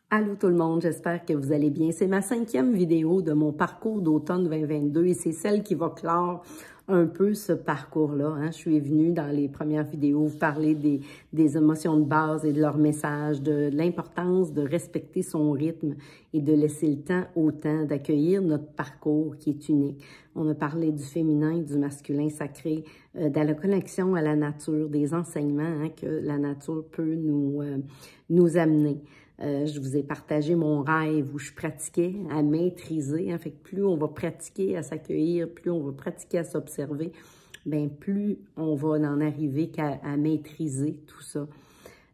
Allô tout le monde, j'espère que vous allez bien. C'est ma 5e vidéo de mon parcours d'automne 2022 et c'est celle qui va clore un peu ce parcours-là. Hein. Je suis venue dans les premières vidéos parler des émotions de base et de leur message, de l'importance de respecter son rythme et de laisser le temps au temps, d'accueillir notre parcours qui est unique. On a parlé du féminin, du masculin sacré, de la connexion à la nature, des enseignements que la nature peut nous amener. Je vous ai partagé mon rêve où je pratiquais à maîtriser. Hein, fait que plus on va pratiquer à s'accueillir, plus on va pratiquer à s'observer, bien plus on va en arriver à maîtriser tout ça.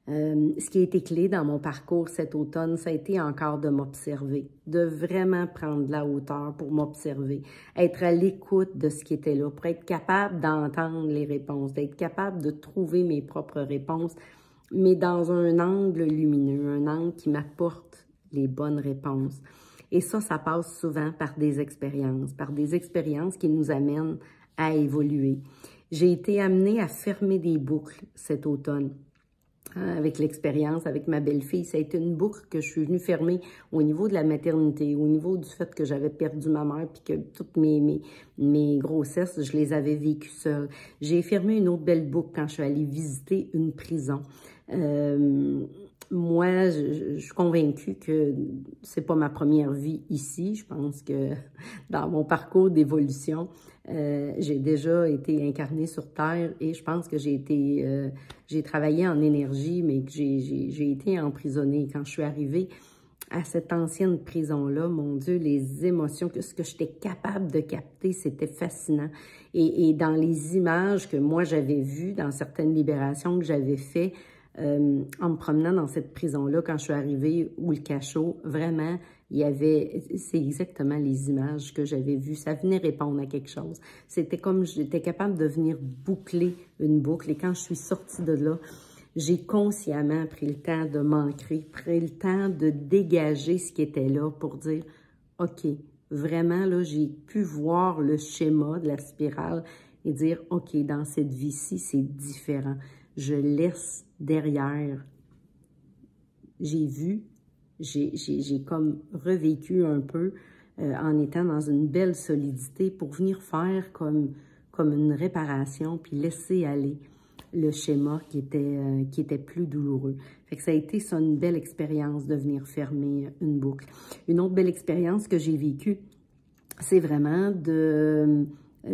Ce qui a été clé dans mon parcours cet automne, ça a été encore de m'observer, de vraiment prendre de la hauteur pour m'observer, être à l'écoute de ce qui était là, pour être capable d'entendre les réponses, d'être capable de trouver mes propres réponses, mais dans un angle lumineux, un angle qui m'apporte les bonnes réponses. Et ça passe souvent par des expériences qui nous amènent à évoluer. J'ai été amenée à fermer des boucles cet automne. Avec l'expérience, avec ma belle-fille, ça a été une boucle que je suis venue fermer au niveau de la maternité, au niveau du fait que j'avais perdu ma mère puis que toutes mes grossesses, je les avais vécues seule. J'ai fermé une autre belle boucle quand je suis allée visiter une prison. Moi, je suis convaincue que c'est pas ma première vie ici. Je pense que dans mon parcours d'évolution, j'ai déjà été incarnée sur Terre et je pense que j'ai travaillé en énergie, mais que j'ai été emprisonnée. Quand je suis arrivée à cette ancienne prison-là, mon Dieu, les émotions, ce que j'étais capable de capter, c'était fascinant. Et dans les images que moi j'avais vues, dans certaines libérations que j'avais faites, en me promenant dans cette prison-là, quand je suis arrivée, où le cachot, vraiment, c'est exactement les images que j'avais vues. Ça venait répondre à quelque chose. C'était comme j'étais capable de venir boucler une boucle. Et quand je suis sortie de là, j'ai consciemment pris le temps de m'ancrer, pris le temps de dégager ce qui était là pour dire, OK, vraiment, là, j'ai pu voir le schéma de la spirale et dire, OK, dans cette vie-ci, c'est différent. Je laisse derrière. J'ai vu, j'ai comme revécu un peu en étant dans une belle solidité pour venir faire comme une réparation puis laisser aller le schéma qui était plus douloureux. Fait que ça a été ça, une belle expérience de venir fermer une boucle. Une autre belle expérience que j'ai vécue, c'est vraiment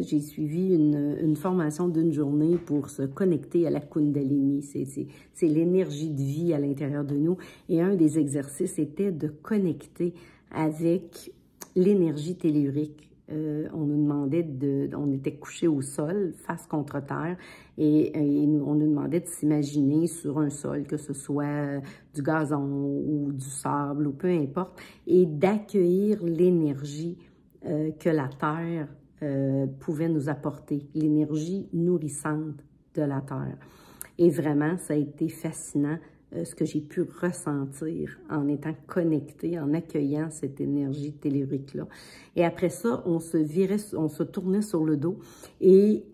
j'ai suivi une formation d'une journée pour se connecter à la Kundalini. C'est l'énergie de vie à l'intérieur de nous. Et un des exercices était de connecter avec l'énergie tellurique. On nous demandait on était couchés au sol, face contre terre, et on nous demandait de s'imaginer sur un sol, que ce soit du gazon ou du sable ou peu importe, et d'accueillir l'énergie que la terre pouvait nous apporter, l'énergie nourrissante de la terre. Et vraiment, ça a été fascinant ce que j'ai pu ressentir en étant connectée, en accueillant cette énergie tellurique-là. Et après ça, on se tournait sur le dos et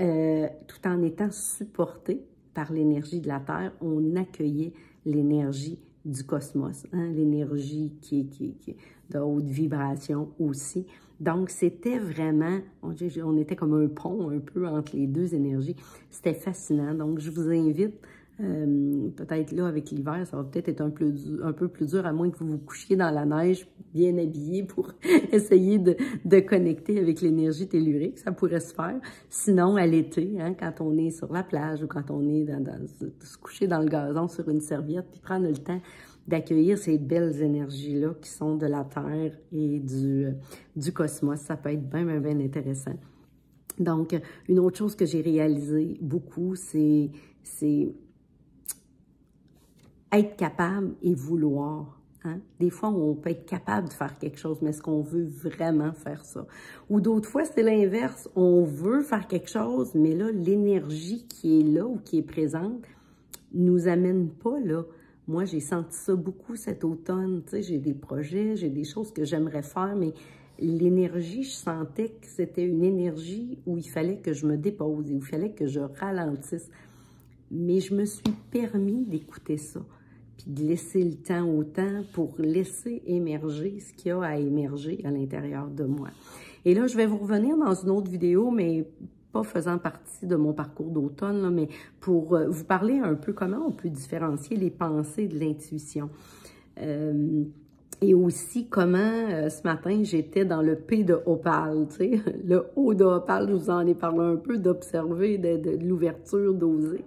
tout en étant supporté par l'énergie de la Terre, on accueillait l'énergie du cosmos, hein, l'énergie qui est de haute vibration aussi. Donc, c'était vraiment, on était comme un pont un peu entre les deux énergies. C'était fascinant. Donc, je vous invite, peut-être là, avec l'hiver, ça va peut-être être un peu plus dur, à moins que vous vous couchiez dans la neige, bien habillé, pour essayer de connecter avec l'énergie tellurique. Ça pourrait se faire. Sinon, à l'été, hein, quand on est sur la plage ou quand on est se coucher dans le gazon sur une serviette, puis prendre le temps d'accueillir ces belles énergies-là qui sont de la Terre et du cosmos. Ça peut être bien, bien, bien intéressant. Donc, une autre chose que j'ai réalisé beaucoup, c'est être capable et vouloir. Hein? Des fois, on peut être capable de faire quelque chose, mais est-ce qu'on veut vraiment faire ça? Ou d'autres fois, c'est l'inverse. On veut faire quelque chose, mais là, l'énergie qui est là ou qui est présente nous amène pas là. Moi, j'ai senti ça beaucoup cet automne. Tu sais, j'ai des projets, j'ai des choses que j'aimerais faire, mais l'énergie, je sentais que c'était une énergie où il fallait que je me dépose et où il fallait que je ralentisse. Mais je me suis permis d'écouter ça. puis de laisser le temps au temps pour laisser émerger ce qu'il y a à émerger à l'intérieur de moi. Et là, je vais vous revenir dans une autre vidéo, mais pas faisant partie de mon parcours d'automne, mais pour vous parler un peu comment on peut différencier les pensées de l'intuition. Et aussi comment, ce matin, j'étais dans le P de Opale, tu sais, le O de Opale, je vous en ai parlé un peu, d'observer, de l'ouverture, d'oser.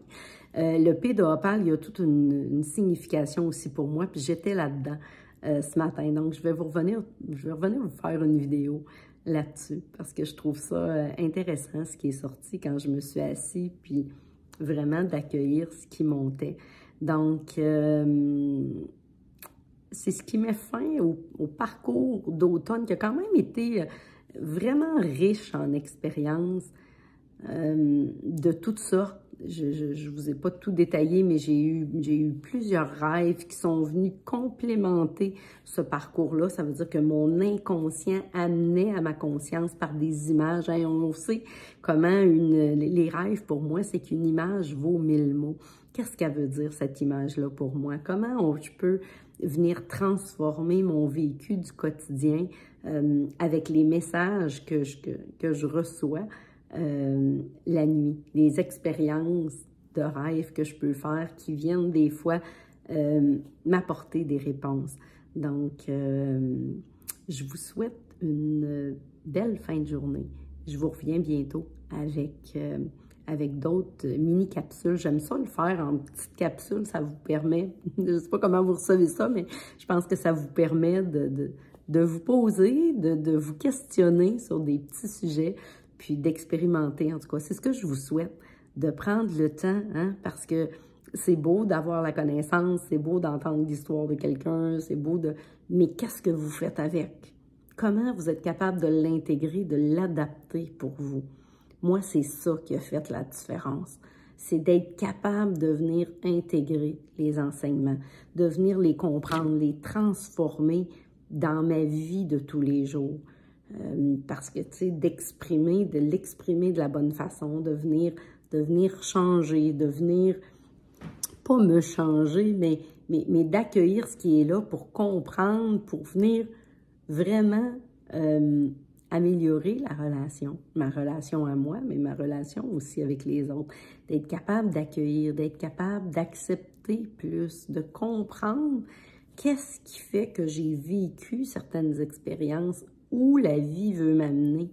Le P de Opale, il y a toute une signification aussi pour moi, puis j'étais là-dedans ce matin. Donc, je vais revenir vous faire une vidéo là-dessus, parce que je trouve ça intéressant, ce qui est sorti quand je me suis assise, puis vraiment d'accueillir ce qui montait. Donc, c'est ce qui met fin au parcours d'automne, qui a quand même été vraiment riche en expériences de toutes sortes. Je vous ai pas tout détaillé, mais j'ai eu plusieurs rêves qui sont venus complémenter ce parcours-là. Ça veut dire que mon inconscient amenait à ma conscience par des images. Hein, on sait comment les rêves, pour moi, c'est qu'une image vaut 1000 mots. Qu'est-ce qu'elle veut dire, cette image-là, pour moi? Comment je peux venir transformer mon vécu du quotidien avec les messages que je reçois la nuit, les expériences de rêve que je peux faire qui viennent des fois m'apporter des réponses. Donc, je vous souhaite une belle fin de journée. Je vous reviens bientôt avec d'autres mini-capsules. J'aime ça le faire en petites capsules, ça vous permet, je ne sais pas comment vous recevez ça, mais je pense que ça vous permet de vous poser, de vous questionner sur des petits sujets, puis d'expérimenter, en tout cas. C'est ce que je vous souhaite, de prendre le temps, hein, parce que c'est beau d'avoir la connaissance, c'est beau d'entendre l'histoire de quelqu'un, c'est beau de... Mais qu'est-ce que vous faites avec? Comment vous êtes capable de l'intégrer, de l'adapter pour vous? Moi, c'est ça qui a fait la différence. C'est d'être capable de venir intégrer les enseignements, de venir les comprendre, les transformer dans ma vie de tous les jours. Parce que, tu sais, de l'exprimer de la bonne façon, de venir changer, de venir, pas me changer, mais d'accueillir ce qui est là pour comprendre, pour venir vraiment améliorer ma relation à moi, mais ma relation aussi avec les autres. D'être capable d'accueillir, d'être capable d'accepter plus, de comprendre qu'est-ce qui fait que j'ai vécu certaines expériences, où la vie veut m'amener.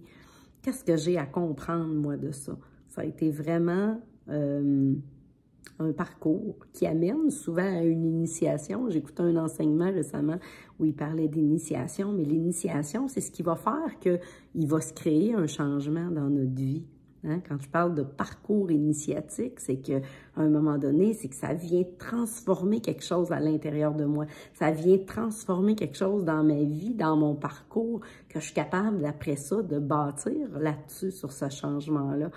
Qu'est-ce que j'ai à comprendre, moi, de ça? Ça a été vraiment un parcours qui amène souvent à une initiation. J'écoutais un enseignement récemment où il parlait d'initiation, mais l'initiation, c'est ce qui va faire qu'il va se créer un changement dans notre vie. Hein? Quand je parle de parcours initiatique, c'est qu'à un moment donné, c'est que ça vient transformer quelque chose à l'intérieur de moi. Ça vient transformer quelque chose dans ma vie, dans mon parcours, que je suis capable, après ça, de bâtir là-dessus, sur ce changement-là.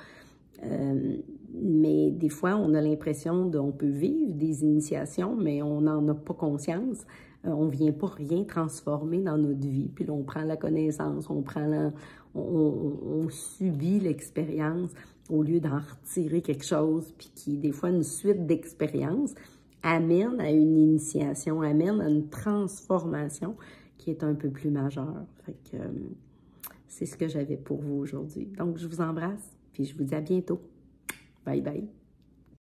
Mais des fois, on a l'impression qu'on peut vivre des initiations, mais on n'en a pas conscience. On ne vient pas rien transformer dans notre vie. Puis là, on prend la connaissance, on subit l'expérience au lieu d'en retirer quelque chose, puis qui, des fois, une suite d'expériences amène à une initiation, amène à une transformation qui est un peu plus majeure. Fait que c'est ce que j'avais pour vous aujourd'hui. Donc, je vous embrasse, puis je vous dis à bientôt. Bye bye.